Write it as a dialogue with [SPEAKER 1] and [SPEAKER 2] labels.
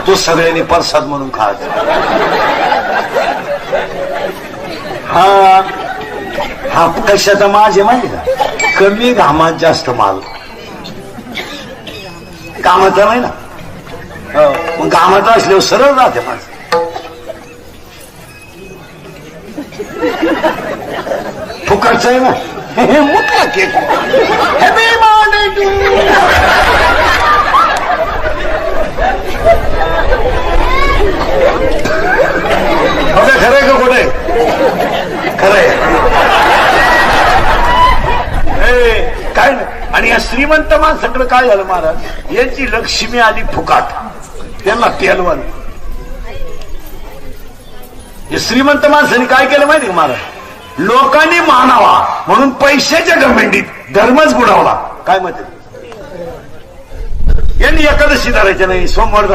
[SPEAKER 1] तो सगळ्यांनी प्रसाद म्हणून खायचा. हा हा कशाचा माज आहे माहिती का? कमी घामात जास्त माल. कामाचा नाही ना, मग कामाचं असल्यावर सरळ राहते माझं. फुकटचं आहे ना, हे मुतला केक. खरंय का खोटंय? खरंय. काय नाही. आणि या श्रीमंत माणसाकडे काय झालं महाराज, यांची लक्ष्मी आली फुकाट, त्यांना तेलवान. हे श्रीमंत माणसाने काय केलं माहिती का महाराज, लोकांनी मानावा म्हणून पैशाच्या घमंडीत धर्मच बुडवला. काय म्हणते, यांनी एकादशी धरायच्या नाही, सोमवार धरायचं